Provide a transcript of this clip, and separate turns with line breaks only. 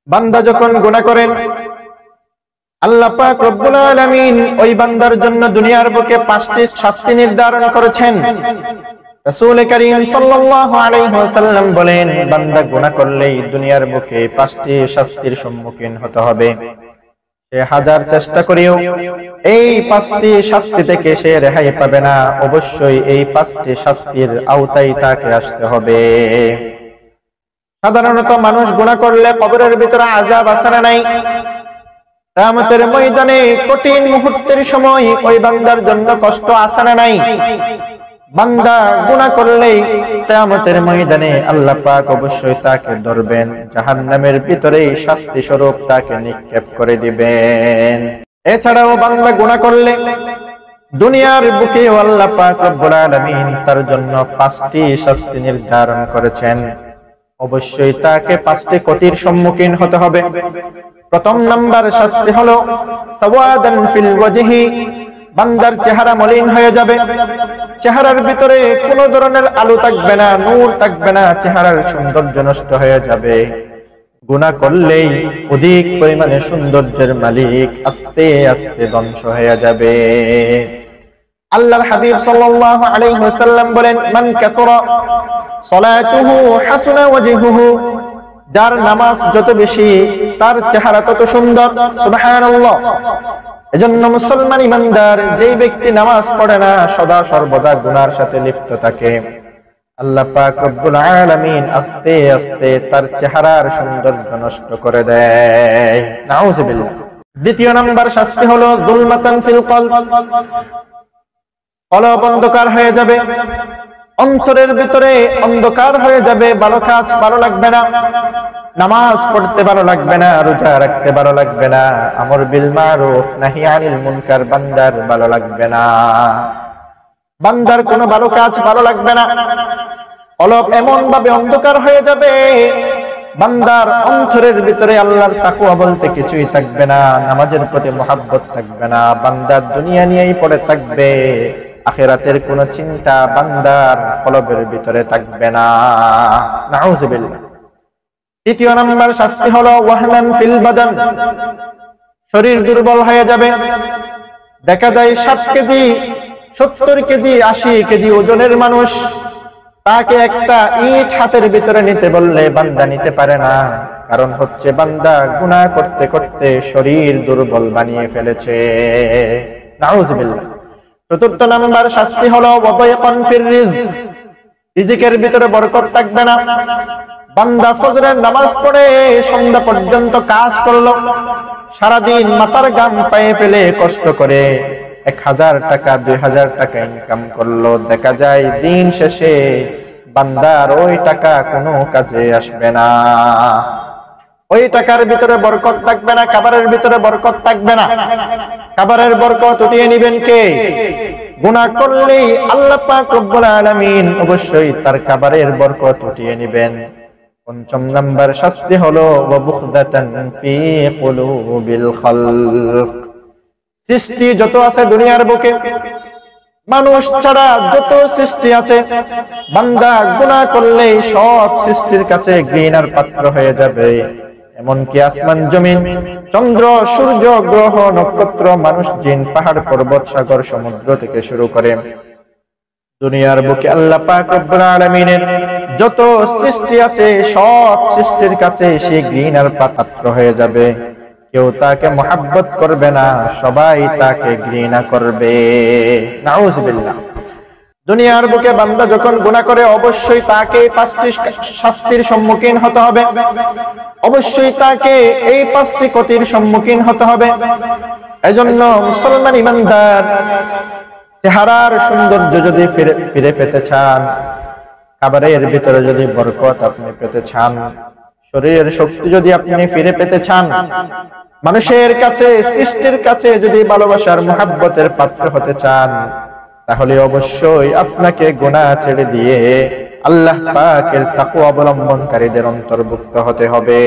বান্দা যখন গুনাহ করেন আল্লাহ পাক রব্বুল আলামিন ওই বান্দার জন্য দুনিয়ার বুকে 5টি শাস্তি নির্ধারণ করেছেন। রাসূল করিম সাল্লাল্লাহু আলাইহি ওয়াসাল্লাম বলেন, বান্দা গুনাহ করলেই দুনিয়ার বুকে 5টি শাস্তির সম্মুখীন হতে হবে। সে হাজার চেষ্টা করেও এই 5টি শাস্তি থেকে সে রেহাই পাবে না। অবশ্যই এই 5টি শাস্তির আওতায় তাকে আসতে হবে। সাধারণত মানুষ গুনাহ করলে কবরের ভিতরে আযাব আছে না নাই? কিয়ামতের ময়দানে কঠিন মুহূর্তের সময় ওই বান্দার জন্য কষ্ট আছে না নাই? বান্দা গুনাহ করলেই কিয়ামতের ময়দানে আল্লাহ পাক অবশ্যই তাকে ধরবেন, জাহান্নামের ভিতরে শাস্তি স্বরূপ তাকে নিক্ষেপ করে দিবেন। এছাড়াও বান্দা গুনাহ করলে দুনিয়ার বুকে আল্লাহ পাক রব্বুল আলামিন তার জন্য 5টি শাস্তি নির্ধারণ করেছেন। অবশ্যই তাকে 5টি ক্ষতির সম্মুখীন হতে হবে। প্রথম নাম্বার শাস্তি হলো সাওয়াদান ফিল ওয়াজহি, বান্দার চেহারা মলিন হয়ে যাবে। চেহারার ভিতরে কোনো ধরনের আলো থাকবে না, নূর থাকবে না, চেহারার সৌন্দর্য নষ্ট হয়ে যাবে। গুনাহ করলেই অধিক পরিমাণে সৌন্দর্যের মালিক আস্তে আস্তে ধ্বংস হয়ে যাবে। আল্লাহর হাবিব সাল্লাল্লাহু আলাইহি ওয়াসাল্লাম বলেন, মান কাসরা সালাতুহু হাসানা ওয়াজহুহু, যার নামাজ যত বেশি তার চেহারা তত সুন্দর। সুবহানাল্লাহ। এজন্য মুসলমান ইমানদার যেই ব্যক্তি নামাজ পড়ে না, সদা সর্বদা গুনার সাথে লিপ্ত থাকে, আল্লাহ পাক রব্বুল আলামিন আস্তে আস্তে তার চেহারার সৌন্দর্য নষ্ট করে দেয়। নাউযুবিল্লাহ। দ্বিতীয় নাম্বার শাস্তি হলো যুলমাতান ফিল কলব, কলব অন্ধকার হয়ে যাবে, অন্তরের ভিতরে অন্ধকার হয়ে যাবে। ভালো কাজ ভালো লাগবে না, নামাজ পড়তে ভালো লাগবে না, রোজা রাখতে ভালো লাগবে না, আমর বিল মারুফ নাহি আনিল মুনকার বান্দার ভালো লাগবে না। বান্দার কোনো ভালো কাজ ভালো লাগবে না। কলব এমন ভাবে অন্ধকার হয়ে যাবে, বান্দার অন্তরের ভিতরে আল্লাহর তাকওয়া বলতে কিছুই থাকবে না, নামাজের প্রতি মহব্বত থাকবে না, বান্দার দুনিয়া নিয়েই পড়ে থাকবে, আখিরাতের কোনো চিন্তা বান্দার কলবের ভিতরে থাকবে না। নাউযুবিল্লাহ। তৃতীয় নাম্বার শাস্তি হলো ওয়াহনান ফিল বাদান, শরীর দুর্বল হয়ে যাবে। দেখা যায় 60 কেজি 70 কেজি 80 কেজি ওজনের মানুষ, তাকে একটা ইট হাতের ভিতরে নিতে বললে বান্দা নিতে পারে না। কারণ হচ্ছে বান্দা গুনাহ করতে করতে শরীর দুর্বল বানিয়ে ফেলেছে। নাউযুবিল্লাহ। চতুর্থ নাম্বার শাস্তি হলো ওয়াদায়াকান ফির রিজক, রিজিকের ভিতরে বরকত থাকবে না। বান্দা ফজরের নামাজ পড়ে সন্ধ্যা পর্যন্ত কাজ করলো, সারাদিন মাথার ঘাম পায়ে ফেলে কষ্ট করে 1000 টাকা 2000 টাকা ইনকাম করলো, দেখা যায় দিন শেষে বান্দার ওই টাকা কোনো কাজে আসবে না। ওই টাকার ভিতরে বরকত থাকবে না, খাবারের ভিতরে বরকত থাকবে না। খাবারের বরকত উঠিয়ে নিবেন কে? গুনাহ করলেই আল্লাহ পাক রব্বুল আলামিন অবশ্যই তার খাবারের বরকত উঠিয়ে নিবেন। পঞ্চম নাম্বার শাস্তি হলো ওয়া বুখদাতান ফি কুলুবিল খালক, সৃষ্টি যত আছে দুনিয়ার বুকে, মানুষ ছাড়া যত সৃষ্টি আছে, বান্দা গুনাহ করলেই সব সৃষ্টির কাছে ঘৃণার পাত্র হয়ে যাবে। এমনকি আসমান জমিন, চন্দ্র সূর্য গ্রহ নক্ষত্র, মানুষ জিন পাহাড় পর্বত সাগর সমুদ্র থেকে শুরু করে দুনিয়ার বুকে আল্লাহ পাক রব্বুল আলামিনের যত সৃষ্টি আছে সব সৃষ্টির কাছে সে ঘৃণার পাত্র হয়ে যাবে। কেউ তাকে মহব্বত করবে না, সবাই তাকে ঘৃণা করবে। নাউযুবিল্লাহ। দুনিয়ার বুকে বান্দা যখন গুনাহ করে অবশ্যই তাকে 5টি শাস্তির সম্মুখীন হতে হবে। অবশ্যই তাকে এই 5টি ক্ষতির সম্মুখীন হতে হবে। এজন্য মুসলমান ইমানদার চেহারার সৌন্দর্য যদি ফিরে পেতে চান, খাবারের ভিতরে যদি বরকত আপনি পেতে চান, শরীরের শক্তি যদি আপনি ফিরে পেতে চান, মানুষের কাছে সৃষ্টির কাছে যদি ভালোবাসার মহব্বতের পাত্র হতে চান, তাহলে অবশ্যই আপনাকে গুনাহ ছেড়ে দিয়ে আল্লাহ পাকের তাকওয়া অবলম্বনকারীদের অন্তর্ভুক্ত হতে হবে।